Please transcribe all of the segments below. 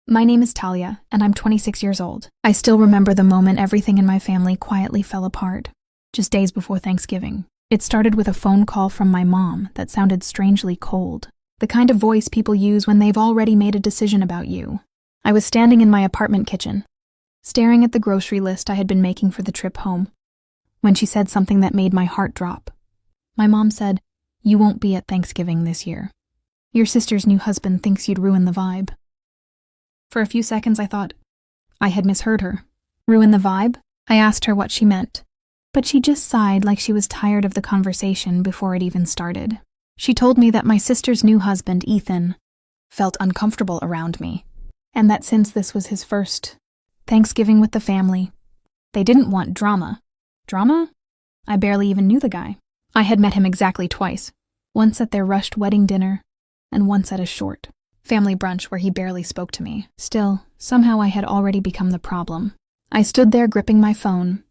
My name is Talia, and I'm 26 years old. I still remember the moment everything in my family quietly fell apart, just days before Thanksgiving. It started with a phone call from my mom that sounded strangely cold, the kind of voice people use when they've already made a decision about you. I was standing in my apartment kitchen, staring at the grocery list I had been making for the trip home, when she said something that made my heart drop. My mom said, "You won't be at Thanksgiving this year. Your sister's new husband thinks you'd ruin the vibe." For a few seconds I thought I had misheard her. Ruin the vibe? I asked her what she meant, but she just sighed like she was tired of the conversation before it even started. She told me that my sister's new husband, Ethan, felt uncomfortable around me, and that since this was his first Thanksgiving with the family, they didn't want drama. Drama? I barely even knew the guy. I had met him exactly twice, once at their rushed wedding dinner, and once at a short family brunch where he barely spoke to me. Still, somehow I had already become the problem. I stood there gripping my phone,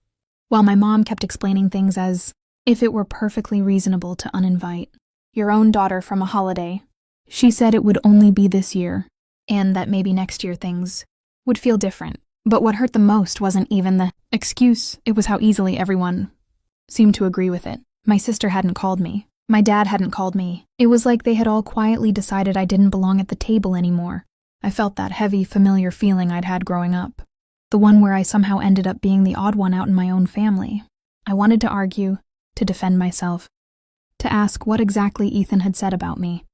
while my mom kept explaining things as if it were perfectly reasonable to uninvite your own daughter from a holiday. She said it would only be this year, and that maybe next year things would feel different. But what hurt the most wasn't even the excuse, it was how easily everyone seemed to agree with it. My sister hadn't called me. My dad hadn't called me. It was like they had all quietly decided I didn't belong at the table anymore. I felt that heavy, familiar feeling I'd had growing up. The one where I somehow ended up being the odd one out in my own family. I wanted to argue, to defend myself, to ask what exactly Ethan had said about me.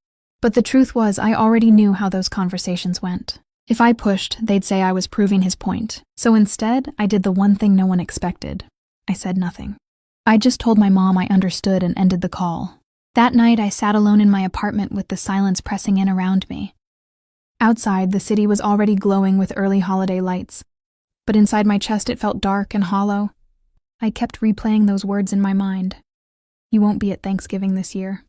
But the truth was, I already knew how those conversations went. If I pushed, they'd say I was proving his point. So instead, I did the one thing no one expected. I said nothing. I just told my mom I understood and ended the call. That night, I sat alone in my apartment with the silence pressing in around me. Outside, the city was already glowing with early holiday lights, but inside my chest it felt dark and hollow. I kept replaying those words in my mind. You won't be at Thanksgiving this year.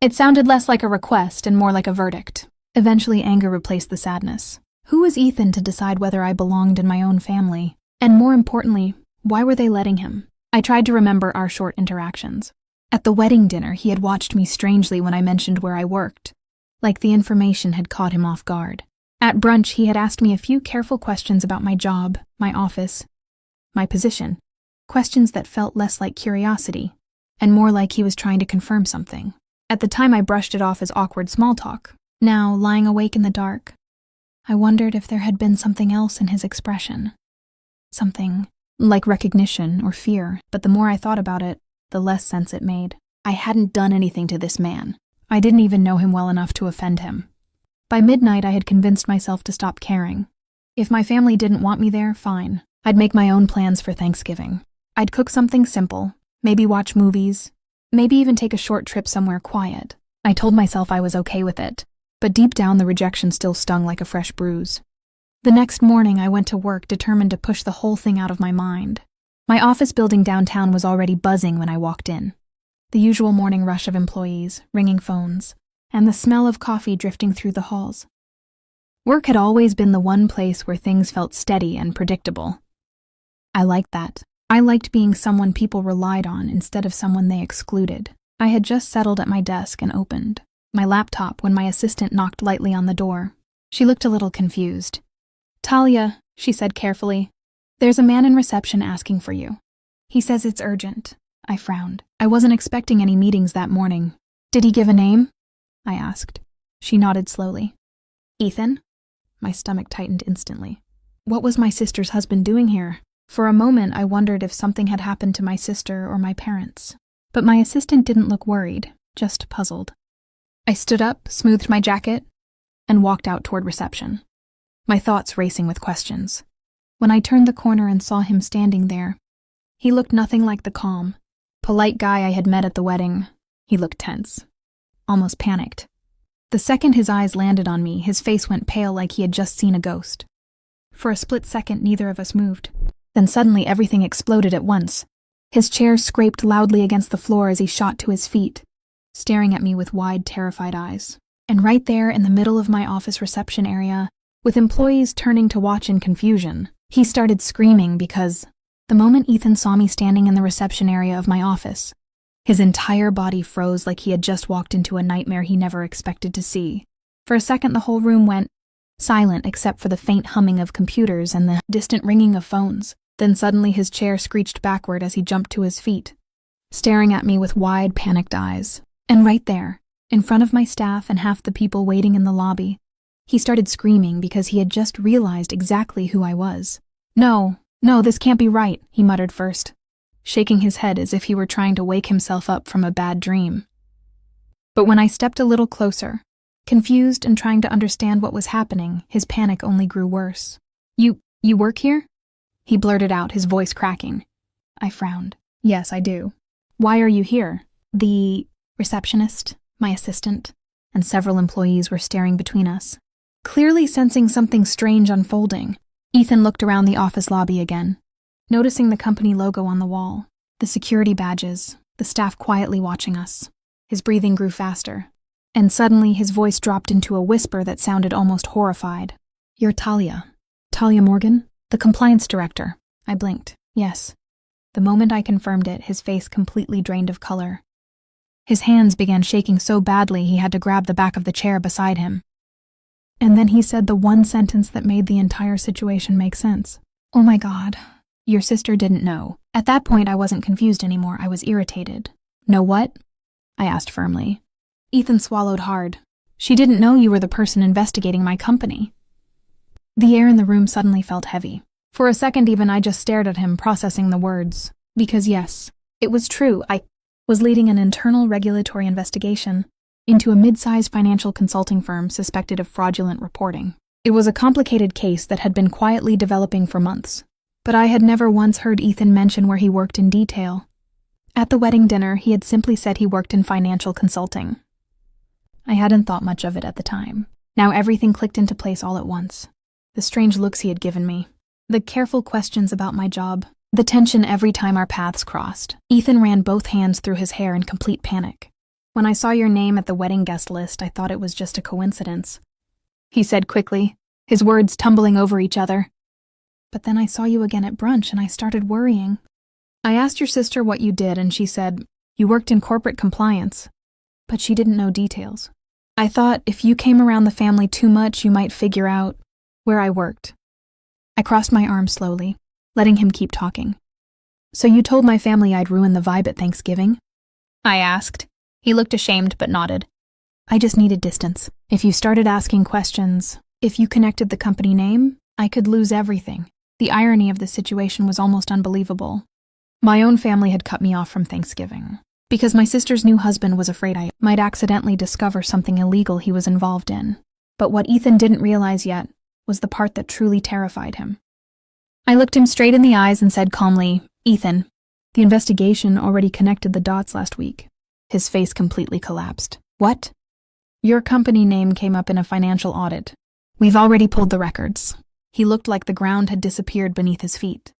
It sounded less like a request and more like a verdict. Eventually, anger replaced the sadness. Who was Ethan to decide whether I belonged in my own family? And more importantly, why were they letting him? I tried to remember our short interactions. At the wedding dinner, he had watched me strangely when I mentioned where I worked, like the information had caught him off guard. At brunch, he had asked me a few careful questions about my job, my office, my position, questions that felt less like curiosity, and more like he was trying to confirm something. At the time, I brushed it off as awkward small talk. Now, lying awake in the dark, I wondered if there had been something else in his expression. Something like recognition or fear, but the more I thought about it, the less sense it made. I hadn't done anything to this man. I didn't even know him well enough to offend him. By midnight, I had convinced myself to stop caring. If my family didn't want me there, fine. I'd make my own plans for Thanksgiving. I'd cook something simple, maybe watch movies, maybe even take a short trip somewhere quiet. I told myself I was okay with it, but deep down the rejection still stung like a fresh bruise. The next morning, I went to work determined to push the whole thing out of my mind. My office building downtown was already buzzing when I walked in. The usual morning rush of employees, ringing phones, and the smell of coffee drifting through the halls. Work had always been the one place where things felt steady and predictable. I liked that. I liked being someone people relied on instead of someone they excluded. I had just settled at my desk and opened my laptop when my assistant knocked lightly on the door. She looked a little confused. "Talia," she said carefully, "there's a man in reception asking for you. He says it's urgent." I frowned. I wasn't expecting any meetings that morning. "Did he give a name?" I asked. She nodded slowly. "Ethan?" My stomach tightened instantly. What was my sister's husband doing here? For a moment, I wondered if something had happened to my sister or my parents. But my assistant didn't look worried, just puzzled. I stood up, smoothed my jacket, and walked out toward reception, my thoughts racing with questions. When I turned the corner and saw him standing there, he looked nothing like the calm, polite guy I had met at the wedding. He looked tense, almost panicked. The second his eyes landed on me, his face went pale like he had just seen a ghost. For a split second, neither of us moved. Then suddenly everything exploded at once. His chair scraped loudly against the floor as he shot to his feet, staring at me with wide, terrified eyes. And right there in the middle of my office reception area, with employees turning to watch in confusion, he started screaming because the moment Ethan saw me standing in the reception area of my office, his entire body froze like he had just walked into a nightmare he never expected to see. For a second, the whole room went silent except for the faint humming of computers and the distant ringing of phones. Then suddenly his chair screeched backward as he jumped to his feet, staring at me with wide, panicked eyes. And right there, in front of my staff and half the people waiting in the lobby, he started screaming because he had just realized exactly who I was. No, this can't be right, he muttered first, shaking his head as if he were trying to wake himself up from a bad dream. But when I stepped a little closer, confused and trying to understand what was happening, his panic only grew worse. You work here?" he blurted out, his voice cracking. I frowned. "Yes, I do." "Why are you here?" The receptionist, my assistant, and several employees were staring between us, clearly sensing something strange unfolding. Ethan looked around the office lobby again, noticing the company logo on the wall, the security badges, the staff quietly watching us. His breathing grew faster, and suddenly his voice dropped into a whisper that sounded almost horrified. "You're Talia. Talia Morgan? The compliance director." I blinked. Yes. The moment I confirmed it, his face completely drained of color. His hands began shaking so badly he had to grab the back of the chair beside him. And then he said the one sentence that made the entire situation make sense. "Oh my God. Your sister didn't know." At that point, I wasn't confused anymore. I was irritated. "Know what?" I asked firmly. Ethan swallowed hard. "She didn't know you were the person investigating my company." The air in the room suddenly felt heavy. For a second even, I just stared at him, processing the words. Because yes, it was true. I was leading an internal regulatory investigation into a mid-sized financial consulting firm suspected of fraudulent reporting. It was a complicated case that had been quietly developing for months, but I had never once heard Ethan mention where he worked in detail. At the wedding dinner, he had simply said he worked in financial consulting. I hadn't thought much of it at the time. Now everything clicked into place all at once. The strange looks he had given me, the careful questions about my job, the tension every time our paths crossed. Ethan ran both hands through his hair in complete panic. "When I saw your name at the wedding guest list, I thought it was just a coincidence," he said quickly, his words tumbling over each other. "But then I saw you again at brunch and I started worrying. I asked your sister what you did and she said, you worked in corporate compliance, but she didn't know details. I thought if you came around the family too much, you might figure out where I worked." I crossed my arms slowly, letting him keep talking. "So you told my family I'd ruined the vibe at Thanksgiving?" I asked. He looked ashamed but nodded. "I just needed distance. If you started asking questions, if you connected the company name, I could lose everything." The irony of the situation was almost unbelievable. My own family had cut me off from Thanksgiving, because my sister's new husband was afraid I might accidentally discover something illegal he was involved in. But what Ethan didn't realize yet was the part that truly terrified him. I looked him straight in the eyes and said calmly, "Ethan, the investigation already connected the dots last week." His face completely collapsed. "What?" "Your company name came up in a financial audit. We've already pulled the records." He looked like the ground had disappeared beneath his feet.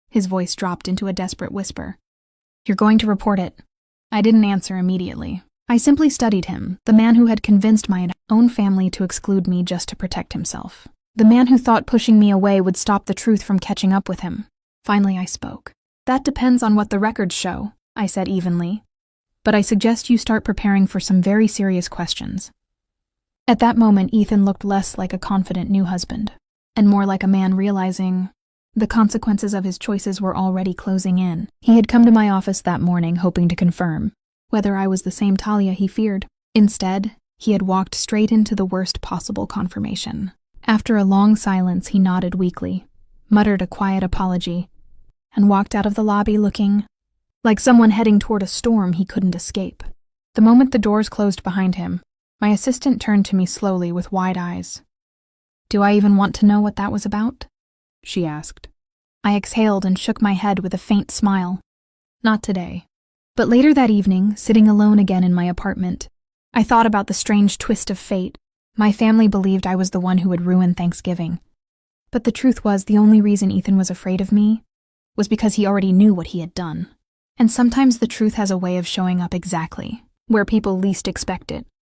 His voice dropped into a desperate whisper. "You're going to report it." I didn't answer immediately. I simply studied him, the man who had convinced my own family to exclude me just to protect himself. The man who thought pushing me away would stop the truth from catching up with him. Finally, I spoke. "That depends on what the records show," I said evenly. "But I suggest you start preparing for some very serious questions." At that moment, Ethan looked less like a confident new husband, and more like a man realizing the consequences of his choices were already closing in. He had come to my office that morning hoping to confirm whether I was the same Talia he feared. Instead, he had walked straight into the worst possible confirmation. After a long silence, he nodded weakly, muttered a quiet apology, and walked out of the lobby looking like someone heading toward a storm he couldn't escape. The moment the doors closed behind him, my assistant turned to me slowly with wide eyes. "Do I even want to know what that was about?" she asked. I exhaled and shook my head with a faint smile. Not today. But later that evening, sitting alone again in my apartment, I thought about the strange twist of fate. My family believed I was the one who would ruin Thanksgiving. But the truth was, the only reason Ethan was afraid of me was because he already knew what he had done. And sometimes the truth has a way of showing up exactly where people least expect it.